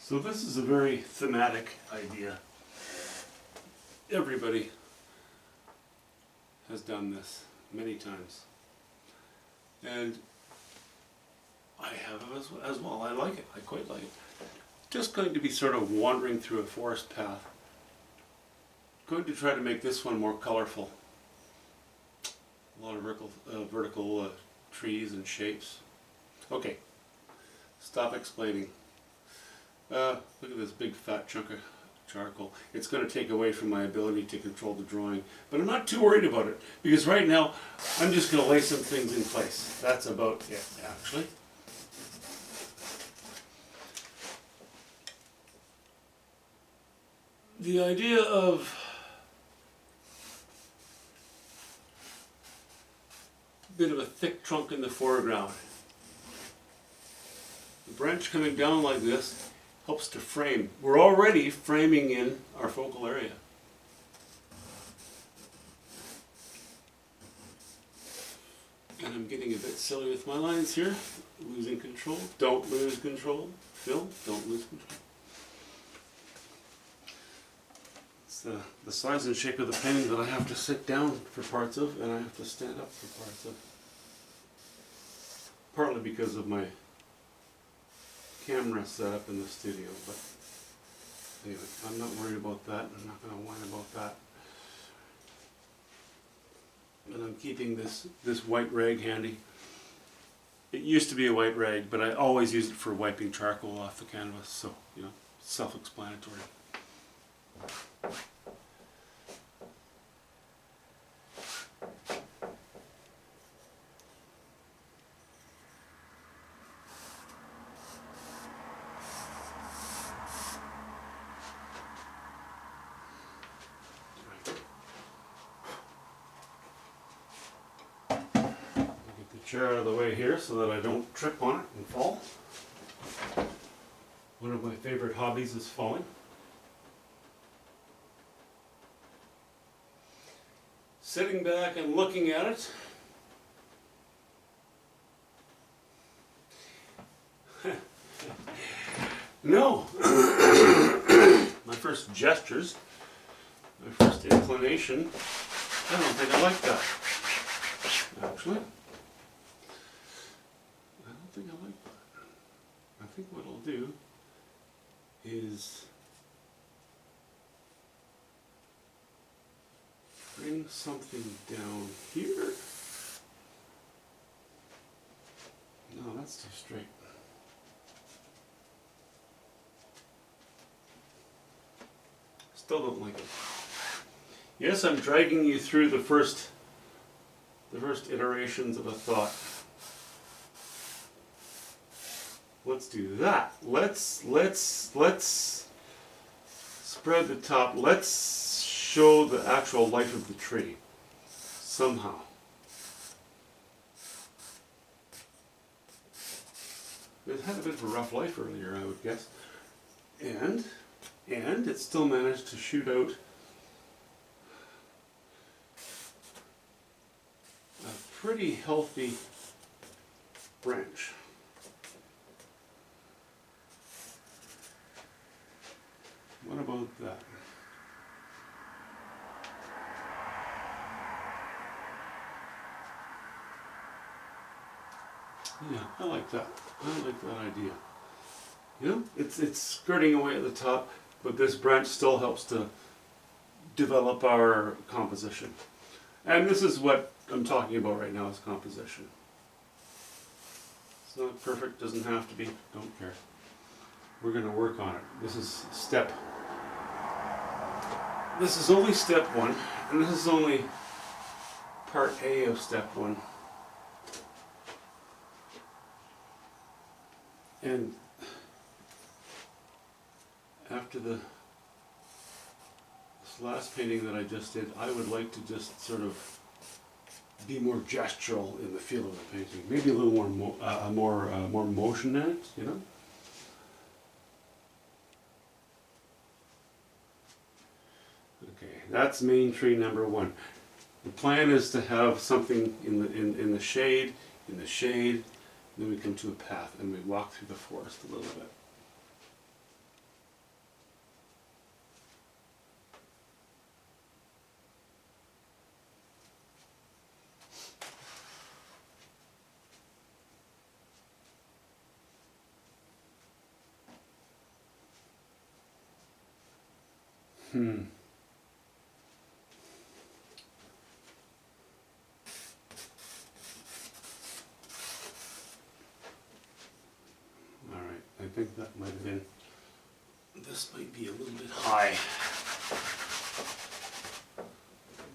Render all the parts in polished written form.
So this is a very thematic idea. Everybody has done this many times. And I have as well. I like it. I quite like it. Just going to be sort of wandering through a forest path. Going to try to make this one more colorful. A lot of vertical trees and shapes. Okay, stop explaining. Look at this big fat chunk of charcoal. It's going to take away from my ability to control the drawing, but I'm not too worried about it because right now I'm just going to lay some things in place. That's about it, actually. The idea of a bit of a thick trunk in the foreground. The branch coming down like this helps to frame. We're already framing in our focal area. And I'm getting a bit silly with my lines here. Losing control. Don't lose control. Phil, don't lose control. It's the size and shape of the painting that I have to sit down for parts of, and I have to stand up for parts of. Partly because of my camera set up in the studio, but anyway, I'm not worried about that. I'm not going to whine about that. And I'm keeping this white rag handy. It used to be a white rag, but I always use it for wiping charcoal off the canvas, so, you know, self-explanatory. Chair out of the way here so that I don't trip on it and fall. One of my favorite hobbies is falling. Sitting back and looking at it. No. My first gestures, my first inclination, I don't think I like that, actually. I like that. I think what I'll do is bring something down here. No, that's too straight. Still don't like it. Yes, I'm dragging you through the first iterations of a thought. Let's do that. Let's spread the top. Let's show the actual life of the tree somehow. It had a bit of a rough life earlier, I would guess, and it still managed to shoot out a pretty healthy branch. What about that? Yeah, I like that. I like that idea. You know, it's skirting away at the top, but this branch still helps to develop our composition. And this is what I'm talking about right now, is composition. It's not perfect, doesn't have to be, don't care. We're going to work on it. This is only step one, and this is only part A of step one. And after this last painting that I just did, I would like to just sort of be more gestural in the feel of the painting. Maybe a little more motion in it, you know? Okay, that's main tree number one. The plan is to have something in the shade, then we come to a path and we walk through the forest a little bit. Hmm. All right, I think that might have been, this might be a little bit high. A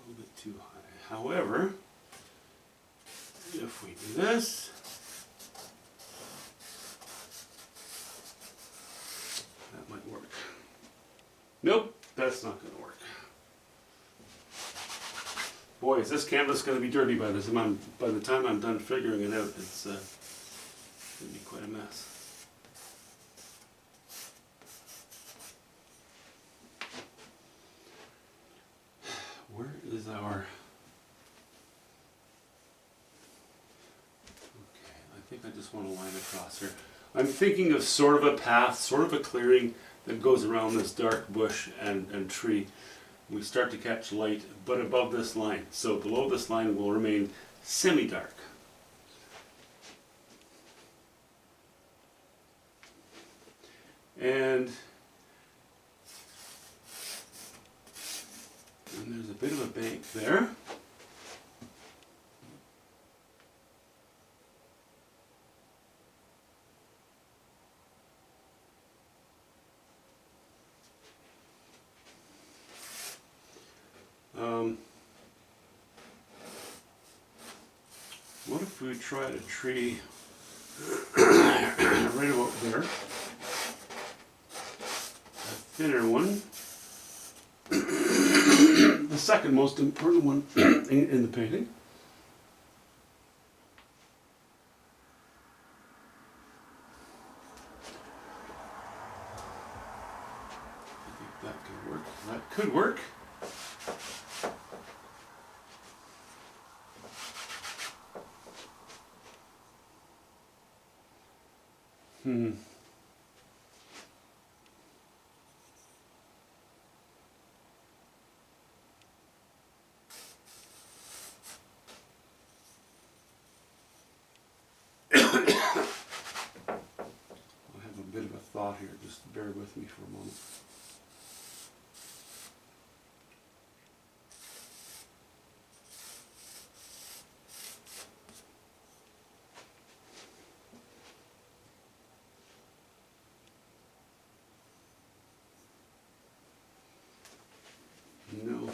little bit too high. However, if we do this, that might work. Nope, that's not going to work. Boy, is this canvas going to be dirty by the time I'm done figuring it out. It's going to be quite a mess. Where is our... Okay, I think I just want to line across here. I'm thinking of sort of a path, sort of a clearing that goes around this dark bush and tree. We start to catch light, but above this line. So below this line will remain semi-dark. And there's a bit of a bank there. What if we tried a tree right about there? A thinner one. The second most important one in the painting. I think that could work. That could work. I have a bit of a thought here, just bear with me for a moment. No.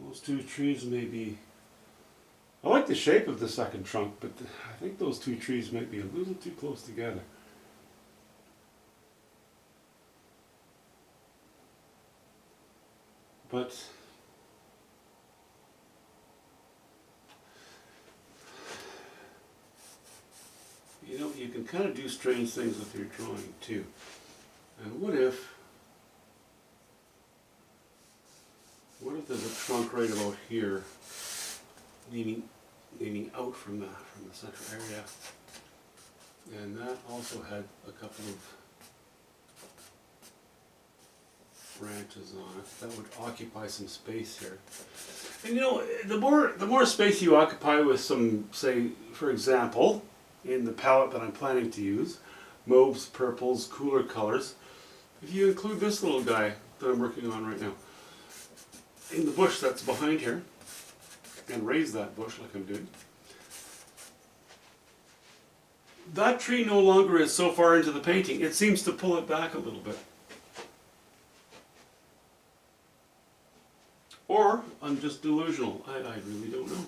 Those two trees may be... I like the shape of the second trunk, but I think those two trees might be a little too close together. But you know, you can kind of do strange things with your drawing too. And what if there's a trunk right about here, leaning out from the central area, and that also had a couple of branches on it that would occupy some space here. And you know, the more space you occupy with some, say, for example, in the palette that I'm planning to use, mauves, purples, cooler colors, if you include this little guy that I'm working on right now in the bush that's behind here, and raise that bush like I'm doing, that tree no longer is so far into the painting. It seems to pull it back a little bit. Or I'm just delusional. I really don't know.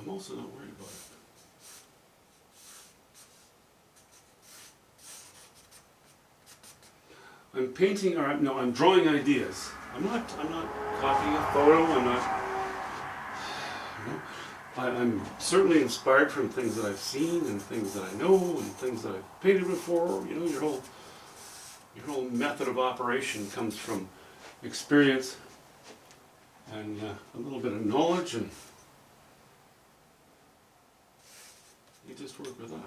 I'm also not worried about it. I'm painting, or no, I'm drawing ideas. I'm not copying a photo. I'm not. You know, I'm certainly inspired from things that I've seen and things that I know and things that I've painted before. You know, your whole method of operation comes from experience and a little bit of knowledge, and you just work with that.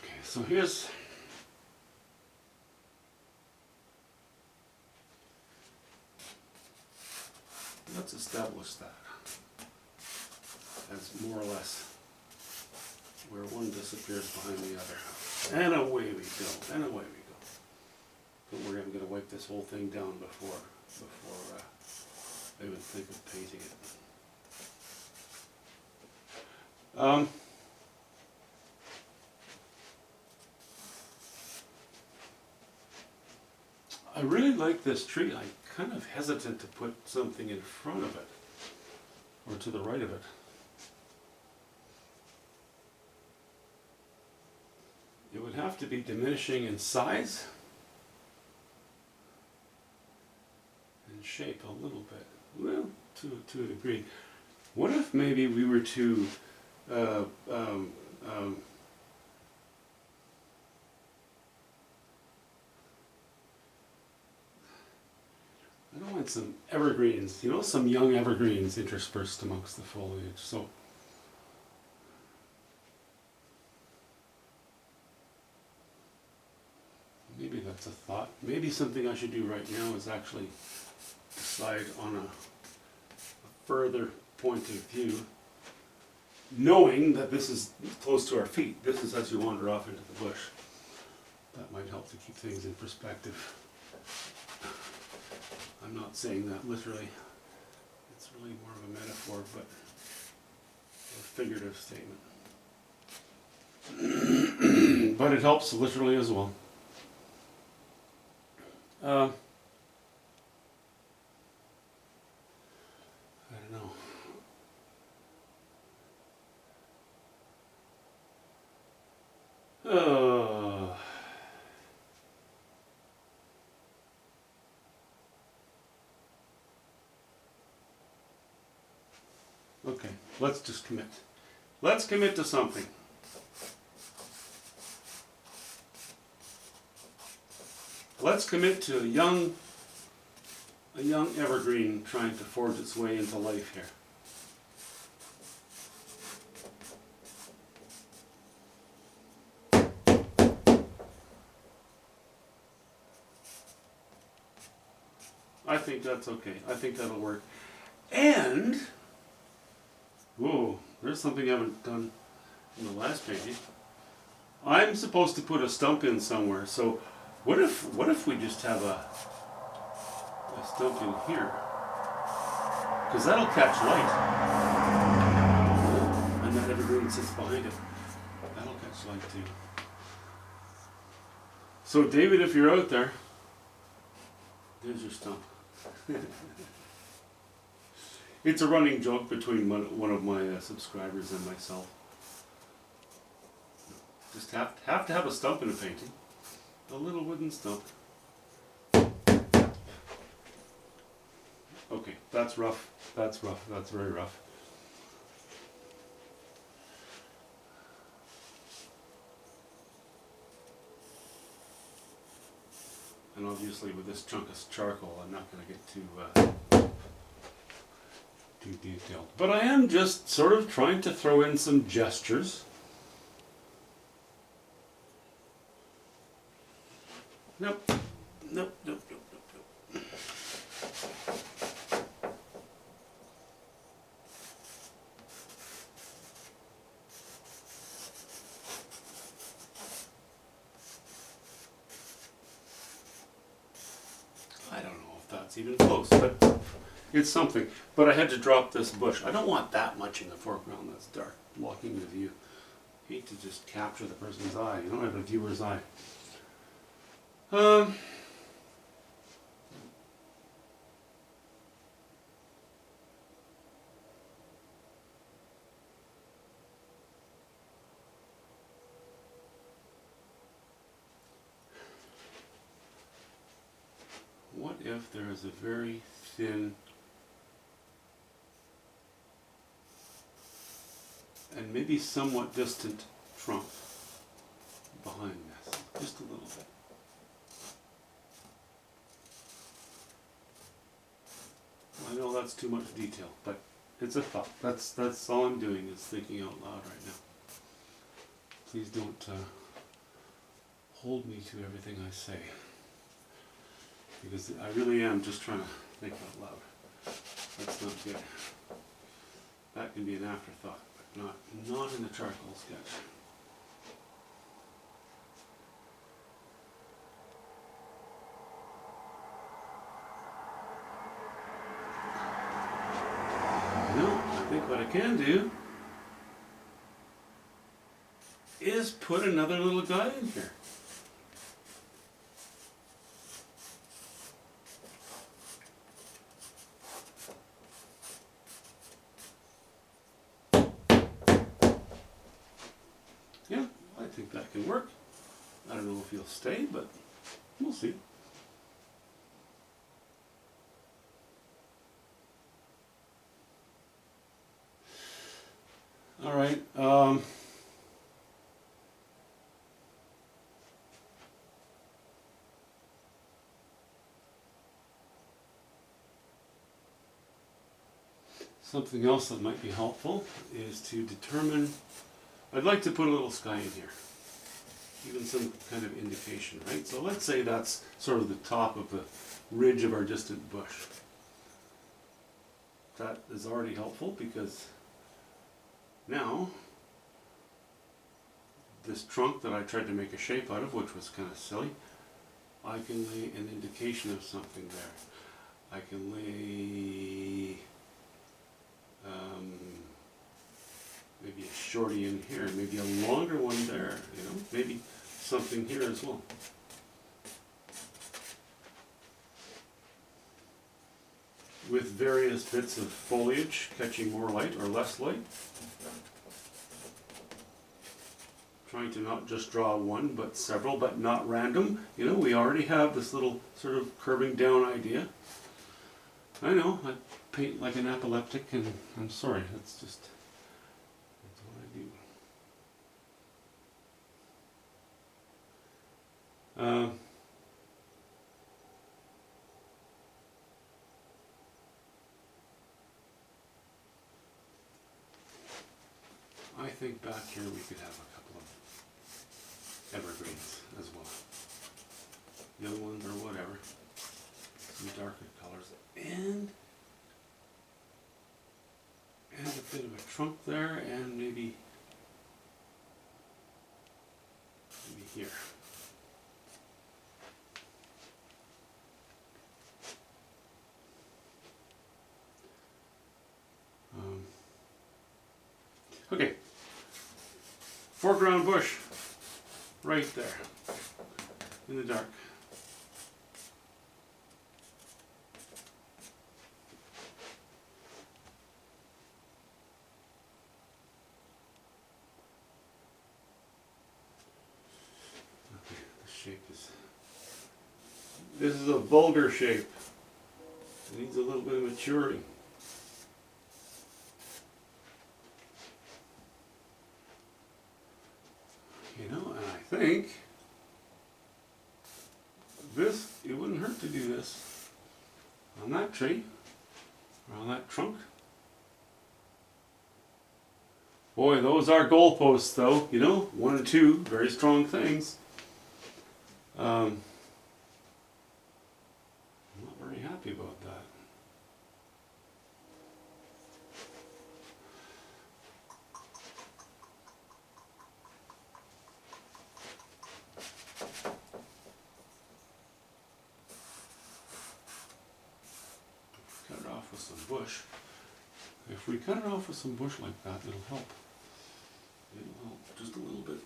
Okay, so let's establish that as more or less where one disappears behind the other. And away we go, and away we go. But I'm going to wipe this whole thing down before I even think of painting it. I really like this tree. I'm kind of hesitant to put something in front of it, or to the right of it. It would have to be diminishing in size and shape a little bit. Well, to a degree. What if maybe we were to I don't want some evergreens, you know, some young evergreens interspersed amongst the foliage. So maybe that's a thought. Maybe something I should do right now is actually decide on a further point of view, knowing that this is close to our feet. This is as you wander off into the bush. That might help to keep things in perspective. I'm not saying that literally. It's really more of a metaphor, but a figurative statement. But it helps literally as well. I don't know. Okay, let's just commit. Let's commit to something. Let's commit to a young evergreen trying to forge its way into life here. I think that's okay. I think that'll work. And, whoa, there's something I haven't done in the last painting. I'm supposed to put a stump in somewhere, so what if we just have a stump in here? Because that'll catch light. And that evergreen sits behind it. That'll catch light too. So David, if you're out there, there's your stump. It's a running joke between one of my subscribers and myself. Just have to have a stump in a painting. A little wooden stump. Okay, that's rough. That's rough. That's very rough. And obviously with this chunk of charcoal, I'm not going to get too detailed. But I am just sort of trying to throw in some gestures. Nope. Nope, nope, nope, nope, nope. I don't know if that's even close, but it's something. But I had to drop this bush. I don't want that much in the foreground that's dark, blocking the view. I hate to just capture the person's eye, you know, the viewer's eye. there is a very thin and maybe somewhat distant trunk behind this, just a little bit. I know that's too much detail, but it's a thought. That's all I'm doing is thinking out loud right now. Please don't hold me to everything I say, because I really am just trying to think out loud. That's not good. That can be an afterthought, but not in the charcoal sketch. I think what I can do is put another little guy in here. Yeah, I think that can work. I don't know if he'll stay, but we'll see. All right. Something else that might be helpful is to determine, I'd like to put a little sky in here, even some kind of indication, right? So let's say that's sort of the top of the ridge of our distant bush. That is already helpful because now this trunk that I tried to make a shape out of, which was kind of silly, I can lay an indication of something there. I can lay maybe a shorty in here, maybe a longer one there, you know, maybe something here as well. With various bits of foliage catching more light or less light. Trying to not just draw one, but several, but not random. You know, we already have this little sort of curving down idea. I know, I paint like an epileptic, and I'm sorry, that's just, that's what I do. I think back here we could have a couple of evergreens as well. Young ones or whatever. Some darker colors. And a bit of a trunk there, and maybe here. Okay, foreground bush, right there, in the dark. Okay, the shape is, this is a vulgar shape. It needs a little bit of maturing. You know, and I think this, it wouldn't hurt to do this on that tree, or on that trunk. Boy, those are goalposts though, you know, 1 and 2, very strong things. I'm not very happy about that. Cut it off with some bush. If we cut it off with some bush like that, it'll help. It'll help just a little bit.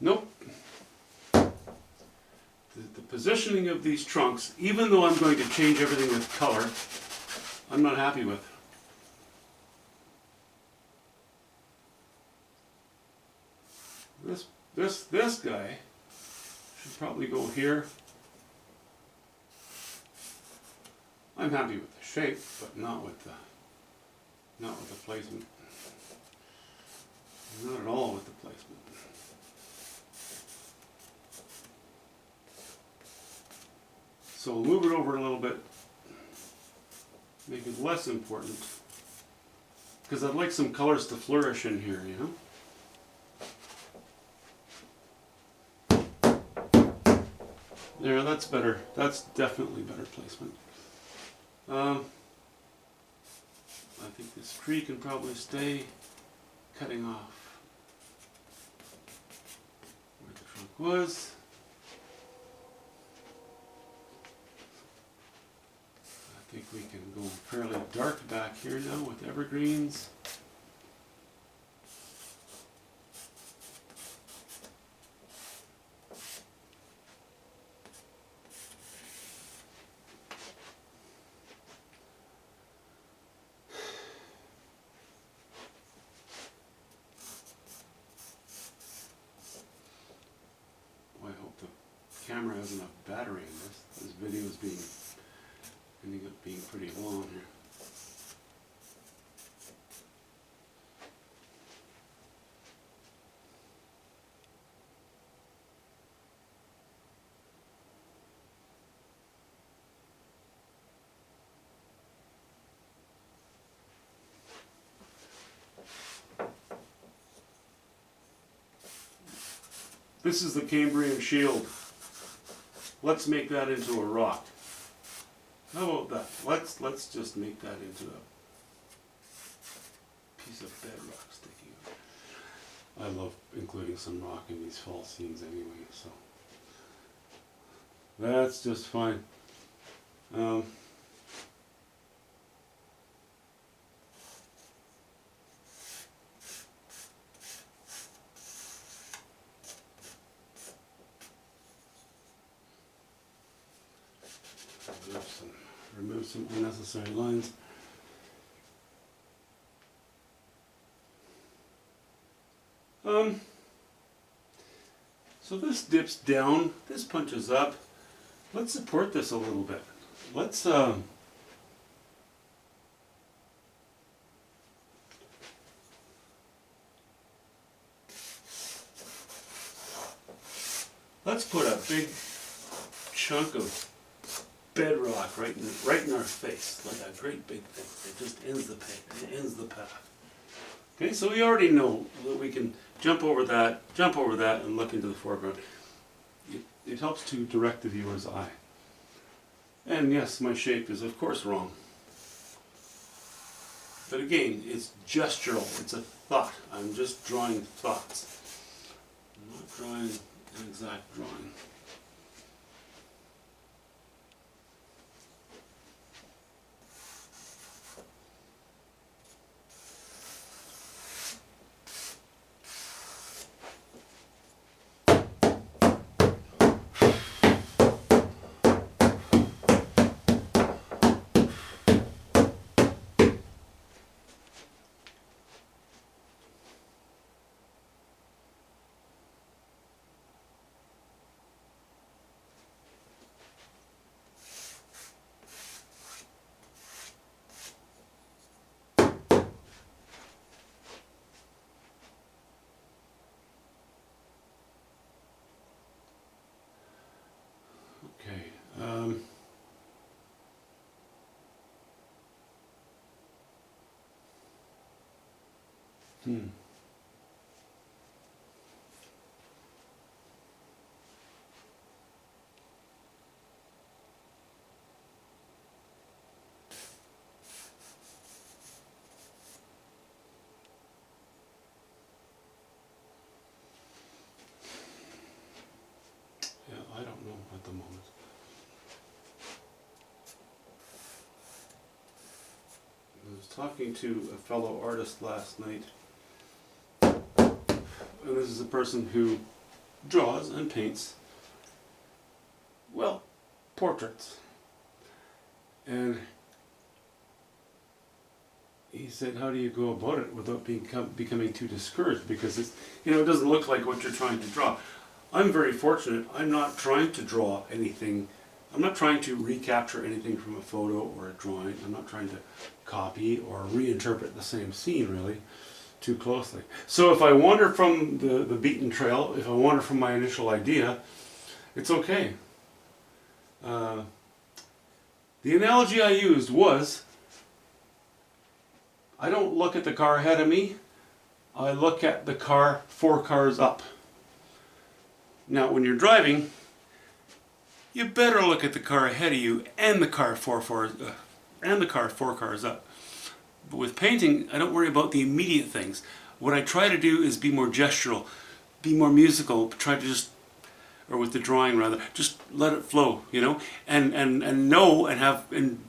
Nope. The positioning of these trunks, even though I'm going to change everything with color, I'm not happy with. This guy should probably go here. I'm happy with the shape, but not with the placement. Not at all with the placement. So we'll move it over a little bit, make it less important, because I'd like some colors to flourish in here, you know? There, that's better. That's definitely better placement. I think this tree can probably stay cutting off where the trunk was. I think we can go fairly dark back here now with evergreens. Camera has enough battery in this. This video is ending up being pretty long here. This is the Cambrian shield. Let's make that into a rock. How about that? Let's just make that into a piece of bedrock sticking out. I love including some rock in these fall scenes anyway, so that's just fine. Remove some unnecessary lines. So this dips down, this punches up. Let's support this a little bit. Let's put a big chunk of bedrock right in our face, like a great big thing. It just ends the path. Okay, so we already know that we can jump over that, and look into the foreground. It helps to direct the viewer's eye. And yes, my shape is of course wrong. But again, it's gestural. It's a thought. I'm just drawing thoughts. I'm not drawing an exact drawing. Okay. Yeah, I don't know at the moment. I was talking to a fellow artist last night, and this is a person who draws and paints, well, portraits. And he said, how do you go about it without becoming too discouraged? Because it's, you know, it doesn't look like what you're trying to draw. I'm very fortunate. I'm not trying to draw anything. I'm not trying to recapture anything from a photo or a drawing. I'm not trying to copy or reinterpret the same scene really too closely. So if I wander from the beaten trail, if I wander from my initial idea, it's okay. The analogy I used was, I don't look at the car ahead of me, I look at the car 4 cars up. Now when you're driving, you better look at the car ahead of you and the car 4 cars up. But with painting, I don't worry about the immediate things. What I try to do is be more gestural, be more musical, try to just, or with the drawing rather, just let it flow, you know, and know and have, and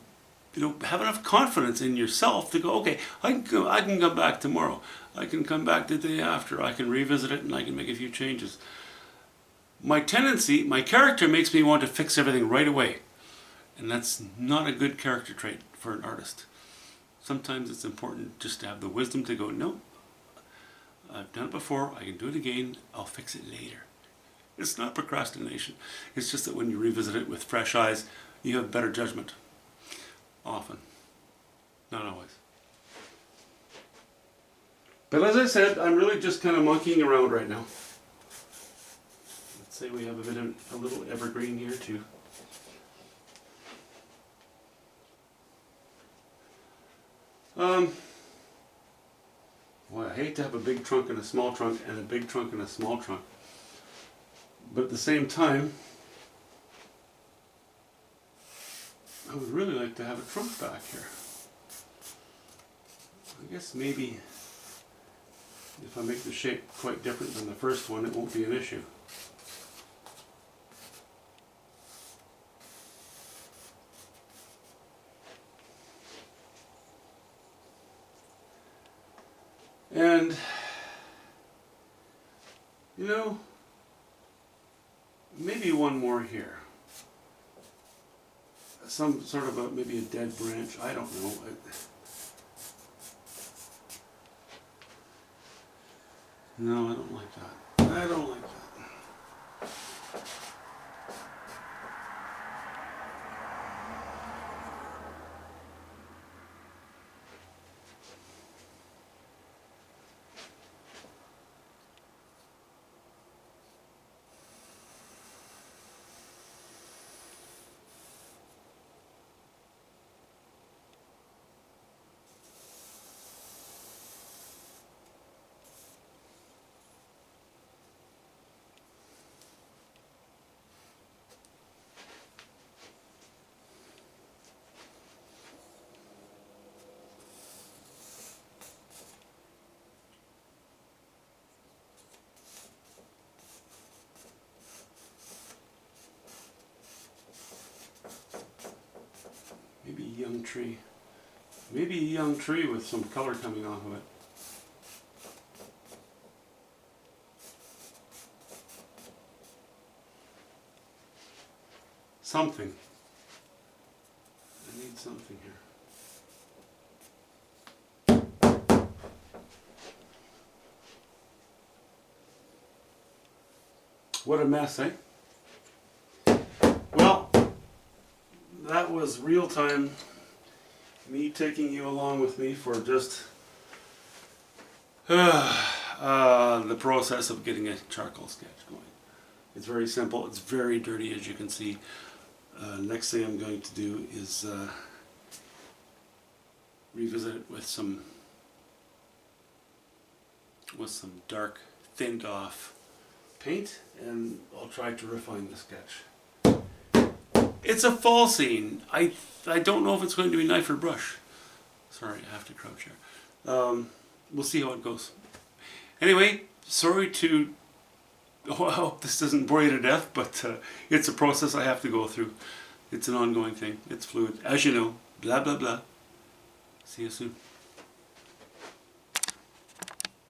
you know, have enough confidence in yourself to go, okay, I can come back tomorrow, I can come back the day after, I can revisit it and I can make a few changes. My tendency, my character makes me want to fix everything right away, and that's not a good character trait for an artist. Sometimes it's important just to have the wisdom to go, no, I've done it before, I can do it again, I'll fix it later. It's not procrastination. It's just that when you revisit it with fresh eyes, you have better judgment. Often. Not always. But as I said, I'm really just kind of monkeying around right now. Let's say we have a little evergreen here too. Well, I hate to have a big trunk and a small trunk and a big trunk and a small trunk. But at the same time, I would really like to have a trunk back here. I guess maybe if I make the shape quite different than the first one, it won't be an issue. And, you know, maybe one more here. Some sort of maybe a dead branch, I don't know. No, I don't like that. I don't like that. Maybe a young tree. Maybe a young tree with some color coming off of it. Something. I need something here. What a mess, eh? Well, that was real time, me taking you along with me for just the process of getting a charcoal sketch going. It's very simple, it's very dirty as you can see. Next thing I'm going to do is revisit it with some dark, thinned off paint, and I'll try to refine the sketch. It's a fall scene. I don't know if it's going to be knife or brush. Sorry, I have to crouch here. We'll see how it goes. Anyway, sorry to... Oh, I hope this doesn't bore you to death, but it's a process I have to go through. It's an ongoing thing. It's fluid. As you know, blah, blah, blah. See you soon.